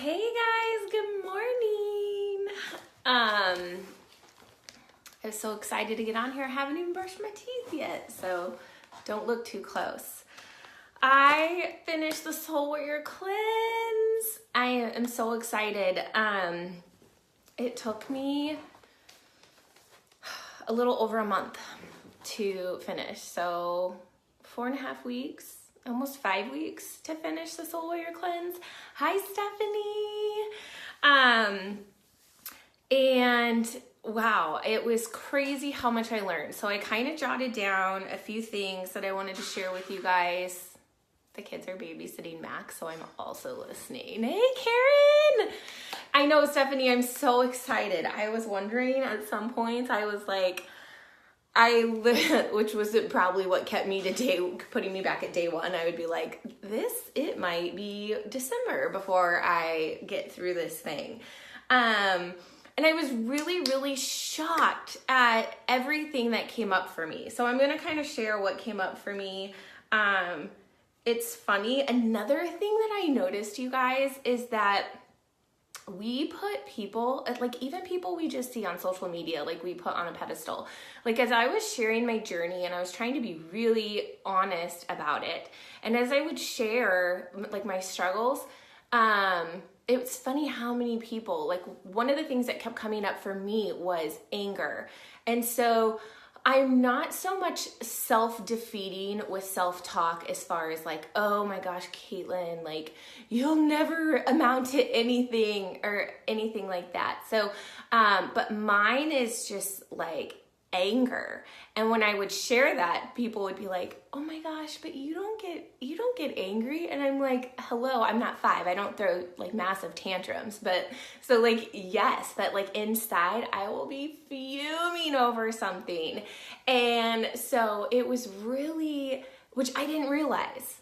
Hey guys, good morning. I'm so excited to get on here. I haven't even brushed my teeth yet, so don't look too close. I finished the Soul Warrior Cleanse. I am so excited. It took me a little over a month to finish, so 4.5 weeks. Almost 5 weeks to finish the Soul Warrior Cleanse. Hi, Stephanie. And wow, it was crazy how much I learned. So I kind of jotted down a few things that I wanted to share with you guys. The kids are babysitting Max, so I'm also listening. Hey, Karen. I know, Stephanie, I'm so excited. I was wondering at some point, I was like, which was probably what kept me putting me back at day one. I would be like, it might be December before I get through this thing. And I was really, really shocked at everything that came up for me. So I'm going to kind of share what came up for me. It's funny. Another thing that I noticed, you guys, is that we put people, like even people we just see on social media, like we put on a pedestal. Like as I was sharing my journey and I was trying to be really honest about it, and as I would share like my struggles, it was funny how many people, like one of the things that kept coming up for me was anger. And so I'm not so much self-defeating with self-talk as far as like, oh my gosh, Caitlin, like you'll never amount to anything or anything like that. So, but mine is just like anger. And when I would share that, people would be like, oh my gosh, but you don't get angry. And I'm like, hello, I'm not 5. I don't throw like massive tantrums. But so like, yes, that like inside I will be fuming over something. And so it was really, which I didn't realize.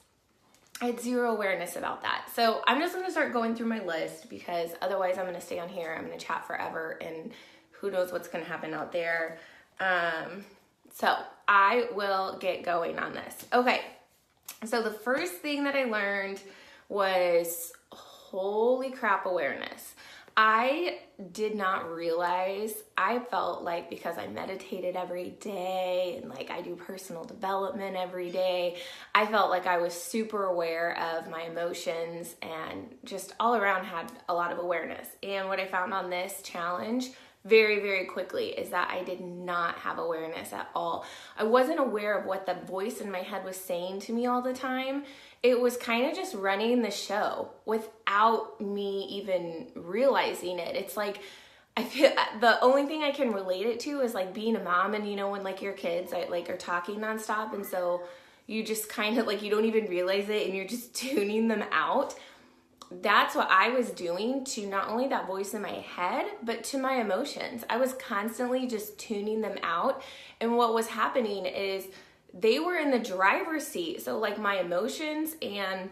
I had zero awareness about that. So I'm just going to start going through my list because otherwise I'm going to stay on here. I'm going to chat forever and who knows what's going to happen out there. So I will get going on this. Okay. So the first thing that I learned was holy crap awareness. I did not realize, I felt like because I meditated every day and like I do personal development every day, I felt like I was super aware of my emotions and just all around had a lot of awareness. And what I found on this challenge very, very quickly is that I did not have awareness at all. I wasn't aware of what the voice in my head was saying to me all the time. It was kind of just running the show without me even realizing it. It's like, I feel the only thing I can relate it to is like being a mom and you know, when like your kids are talking nonstop and so you just kind of like, you don't even realize it and you're just tuning them out. That's what I was doing to not only that voice in my head, but to my emotions. I was constantly just tuning them out. And what was happening is they were in the driver's seat. So like my emotions and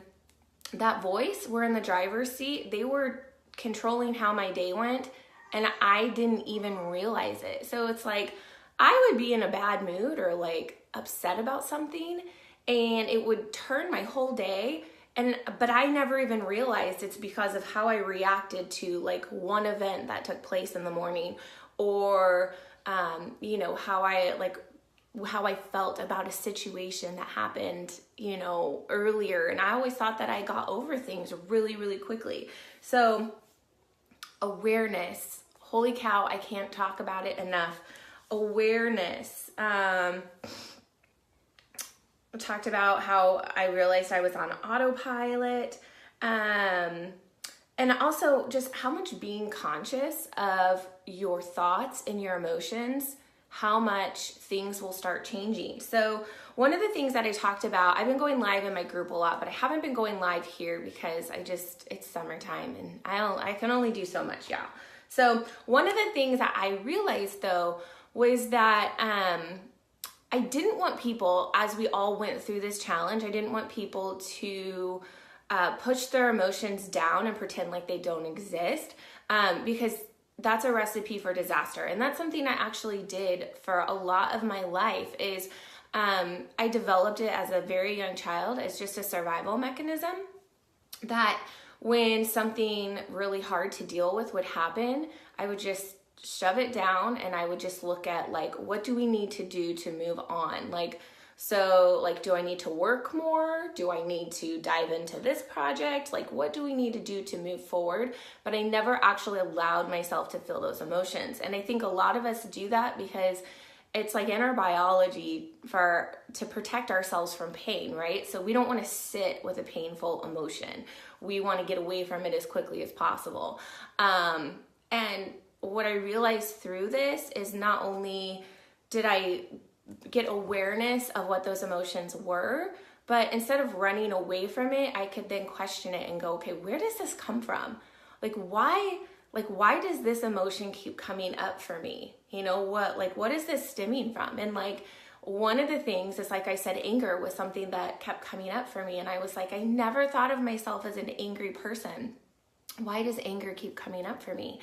that voice were in the driver's seat. They were controlling how my day went. And I didn't even realize it. So it's like, I would be in a bad mood or like upset about something and it would turn my whole day. But I never even realized it's because of how I reacted to like one event that took place in the morning or, you know, how I felt about a situation that happened, you know, earlier. And I always thought that I got over things really, really quickly. So awareness, holy cow, I can't talk about it enough. Awareness. Talked about how I realized I was on autopilot, and also just how much being conscious of your thoughts and your emotions, how much things will start changing. So one of the things that I talked about, I've been going live in my group a lot, but I haven't been going live here because it's summertime and I can only do so much, y'all. So one of the things that I realized though was that I didn't want people, as we all went through this challenge, I didn't want people to push their emotions down and pretend like they don't exist, because that's a recipe for disaster. And that's something I actually did for a lot of my life is I developed it as a very young child as just a survival mechanism that when something really hard to deal with would happen, I would just shove it down and I would just look at like, what do we need to do to move on? Like, so like, do I need to work more? Do I need to dive into this project? Like, what do we need to do to move forward? But I never actually allowed myself to feel those emotions. And I think a lot of us do that because it's like in our biology to protect ourselves from pain, right? So we don't want to sit with a painful emotion. We want to get away from it as quickly as possible. And what I realized through this is not only did I get awareness of what those emotions were, but instead of running away from it, I could then question it and go, okay, where does this come from? Why does this emotion keep coming up for me? You know, what is this stemming from? And like, one of the things is, like I said, anger was something that kept coming up for me. And I was like, I never thought of myself as an angry person. Why does anger keep coming up for me?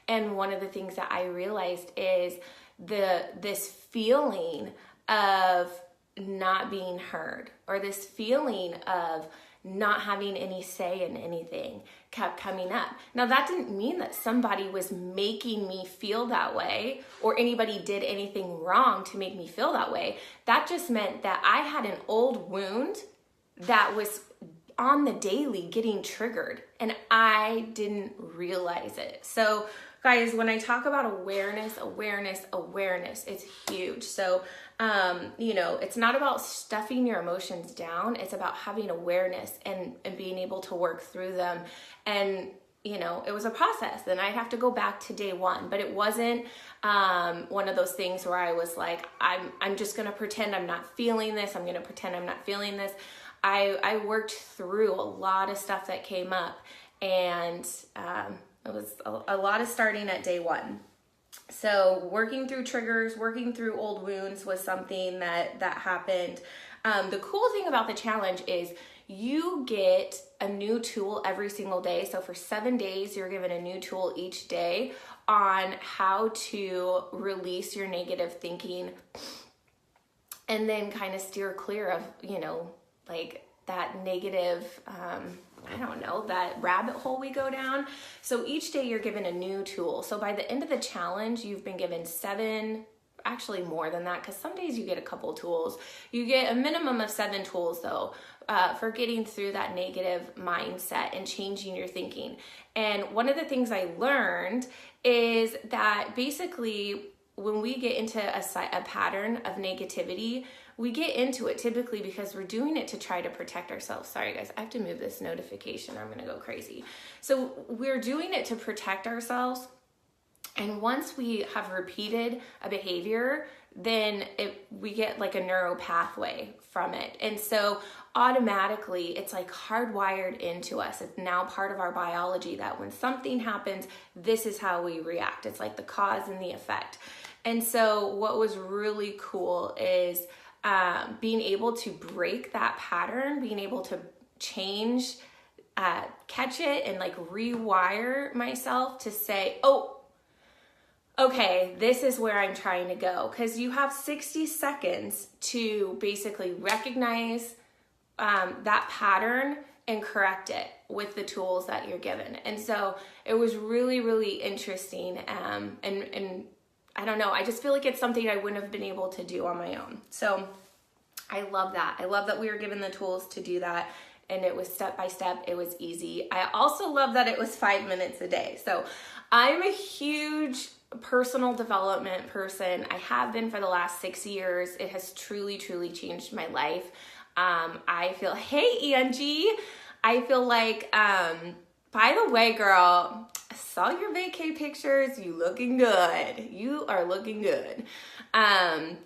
And one of the things that I realized is this feeling of not being heard, or this feeling of not having any say in anything kept coming up. Now, that didn't mean that somebody was making me feel that way or anybody did anything wrong to make me feel that way. That just meant that I had an old wound that was on the daily getting triggered and I didn't realize it. So guys, when I talk about awareness, it's huge. So, it's not about stuffing your emotions down. It's about having awareness and being able to work through them. And, it was a process, and I'd have to go back to day one, but it wasn't one of those things where I was like, I'm just going to pretend I'm not feeling this. I'm going to pretend I'm not feeling this. I worked through a lot of stuff that came up, and, it was a lot of starting at day one. So working through triggers, working through old wounds was something that happened. The cool thing about the challenge is you get a new tool every single day. So for 7 days, you're given a new tool each day on how to release your negative thinking and then kind of steer clear of, that negative, that rabbit hole we go down. So each day you're given a new tool. So by the end of the challenge, you've been given 7, actually more than that, because some days you get a couple tools. You get a minimum of 7 tools though, for getting through that negative mindset and changing your thinking. And one of the things I learned is that basically when we get into a pattern of negativity, we get into it typically because we're doing it to try to protect ourselves. Sorry guys, I have to move this notification or I'm gonna go crazy. So we're doing it to protect ourselves. And once we have repeated a behavior, then we get like a neural pathway from it. And so automatically it's like hardwired into us. It's now part of our biology that when something happens, this is how we react. It's like the cause and the effect. And so what was really cool is being able to break that pattern, being able to change, catch it and like rewire myself to say, oh, okay, this is where I'm trying to go. Because you have 60 seconds to basically recognize that pattern and correct it with the tools that you're given. And so it was really, really interesting. And I don't know, I just feel like it's something I wouldn't have been able to do on my own. So I love that. I love that we were given the tools to do that. And it was step by step. It was easy. I also love that it was 5 minutes a day. So I'm a huge personal development person. I have been for the last 6 years. It has truly, truly changed my life. I feel, hey, Angie, I feel like, by the way, girl, I saw your vacay pictures. You looking good. You are looking good. I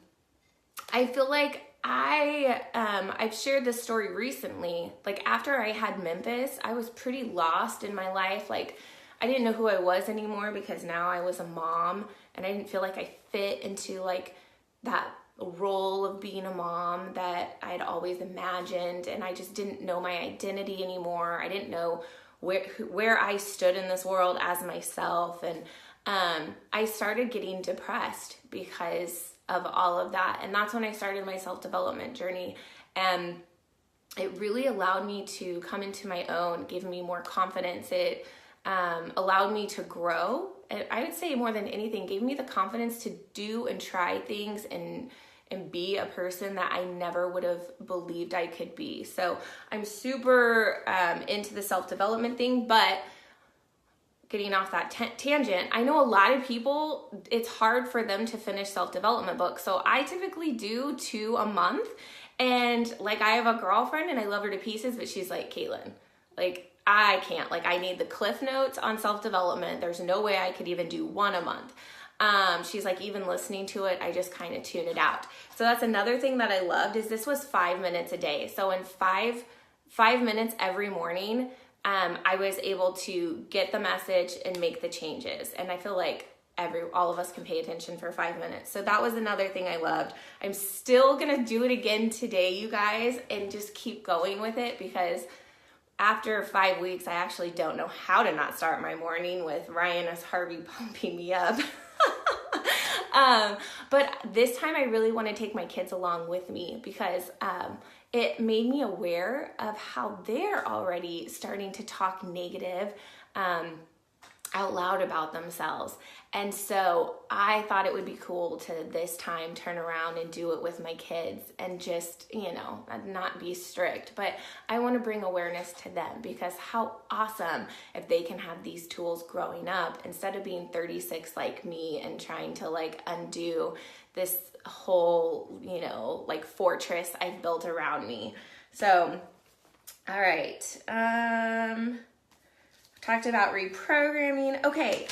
feel like I've shared this story recently. Like after I had Memphis, I was pretty lost in my life. Like I didn't know who I was anymore because now I was a mom and I didn't feel like I fit into like that role of being a mom that I'd always imagined. And I just didn't know my identity anymore. I didn't know where I stood in this world as myself. And I started getting depressed because of all of that. And that's when I started my self-development journey. And it really allowed me to come into my own, gave me more confidence. It allowed me to grow. And I would say more than anything, gave me the confidence to do and try things and be a person that I never would have believed I could be. So I'm super into the self-development thing, but getting off that tangent, I know a lot of people, it's hard for them to finish self-development books. So I typically do 2 a month. And like, I have a girlfriend and I love her to pieces, but she's like, Caitlin, like, I can't, like, I need the cliff notes on self-development. There's no way I could even do 1 a month. She's like, even listening to it, I just kind of tune it out. So that's another thing that I loved, is this was 5 minutes a day. So in five minutes every morning, I was able to get the message and make the changes. And I feel like all of us can pay attention for 5 minutes. So that was another thing I loved. I'm still gonna do it again today, you guys, and just keep going with it, because after 5 weeks, I actually don't know how to not start my morning with Ryan S. Harvey pumping me up. But this time I really want to take my kids along with me, because it made me aware of how they're already starting to talk negative out loud about themselves. And so I thought it would be cool to this time turn around and do it with my kids and just, you know, not be strict. But I want to bring awareness to them, because how awesome if they can have these tools growing up, instead of being 36 like me and trying to like undo this whole, you know, like fortress I've built around me. So, all right. Talked about reprogramming. Okay,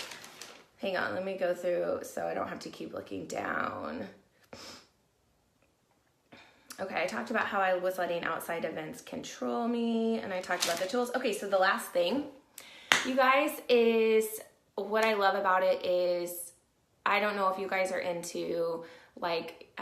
hang on, let me go through so I don't have to keep looking down. Okay, I talked about how I was letting outside events control me, and I talked about the tools. Okay, so the last thing, you guys, is what I love about it is, I don't know if you guys are into like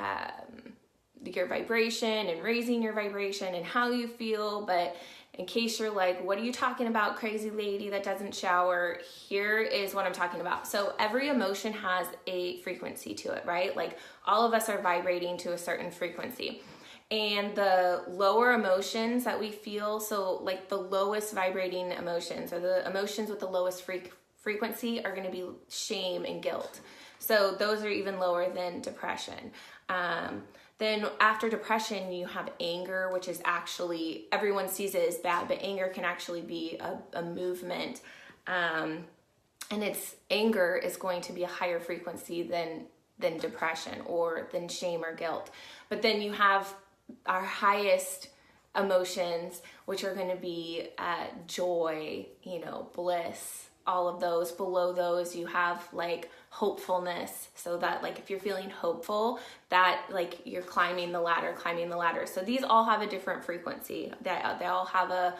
your vibration and raising your vibration and how you feel, but in case you're like, what are you talking about, crazy lady that doesn't shower? Here is what I'm talking about. So every emotion has a frequency to it, right? Like, all of us are vibrating to a certain frequency. And the lower emotions that we feel, so like the lowest vibrating emotions, or the emotions with the lowest frequency, are going to be shame and guilt. So those are even lower than depression. Then after depression, you have anger, which is actually, everyone sees it as bad, but anger can actually be a movement. And anger is going to be a higher frequency than depression or than shame or guilt. But then you have our highest emotions, which are going to be joy, you know, bliss, all of those. Below those, you have like hopefulness. So that, like, if you're feeling hopeful, that like you're climbing the ladder. So these all have a different frequency. They all have a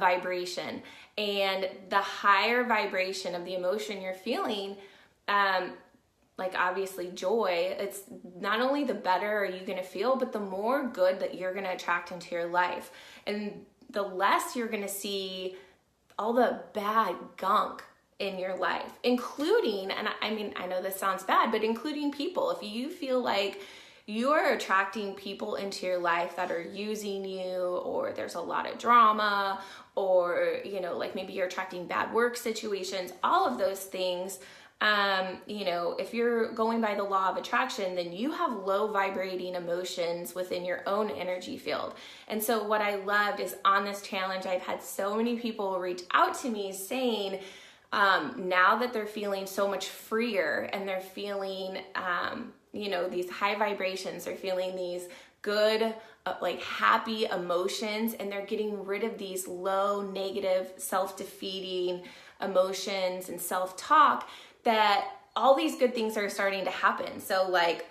vibration. And the higher vibration of the emotion you're feeling, like obviously joy, it's not only the better are you going to feel, but the more good that you're going to attract into your life. And the less you're going to see all the bad gunk in your life, including, and I mean, I know this sounds bad, but including people. If you feel like you are attracting people into your life that are using you, or there's a lot of drama, or, you know, like maybe you're attracting bad work situations, all of those things, you know, if you're going by the law of attraction, then you have low vibrating emotions within your own energy field. And so what I loved is, on this challenge, I've had so many people reach out to me saying, now that they're feeling so much freer, and they're feeling, you know, these high vibrations, they're feeling these good, like happy emotions, and they're getting rid of these low, negative, self-defeating emotions and self-talk, that all these good things are starting to happen. So like,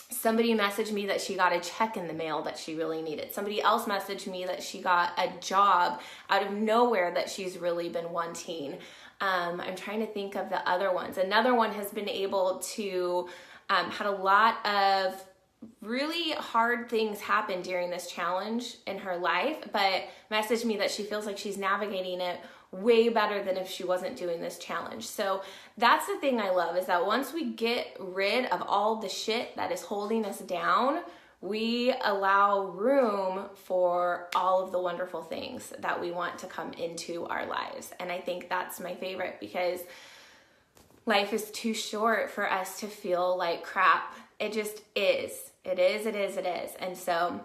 somebody messaged me that she got a check in the mail that she really needed. Somebody else messaged me that she got a job out of nowhere that she's really been wanting. I'm trying to think of the other ones. Another one has been able to, had a lot of really hard things happen during this challenge in her life, but messaged me that she feels like she's navigating it way better than if she wasn't doing this challenge. So that's the thing I love, is that once we get rid of all the shit that is holding us down, we allow room for all of the wonderful things that we want to come into our lives. And I think that's my favorite, because life is too short for us to feel like crap. It just is. It is. And so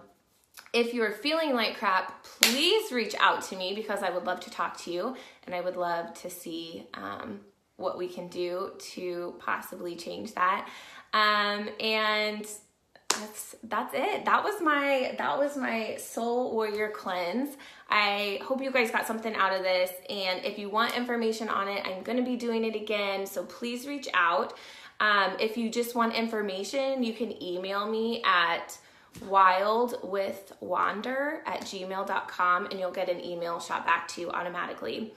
if you're feeling like crap, please reach out to me, because I would love to talk to you, and I would love to see what we can do to possibly change that. And that's it. That was my soul warrior cleanse. I hope you guys got something out of this, and if you want information on it, I'm going to be doing it again, so please reach out. If you just want information, you can email me at wildwithwander@gmail.com, and you'll get an email shot back to you automatically.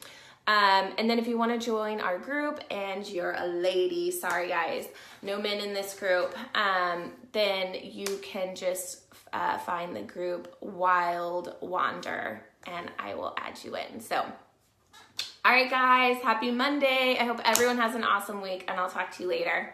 And then if you want to join our group and you're a lady, sorry guys, no men in this group, then you can just find the group Wild Wander, and I will add you in. So, all right guys, happy Monday. I hope everyone has an awesome week, and I'll talk to you later.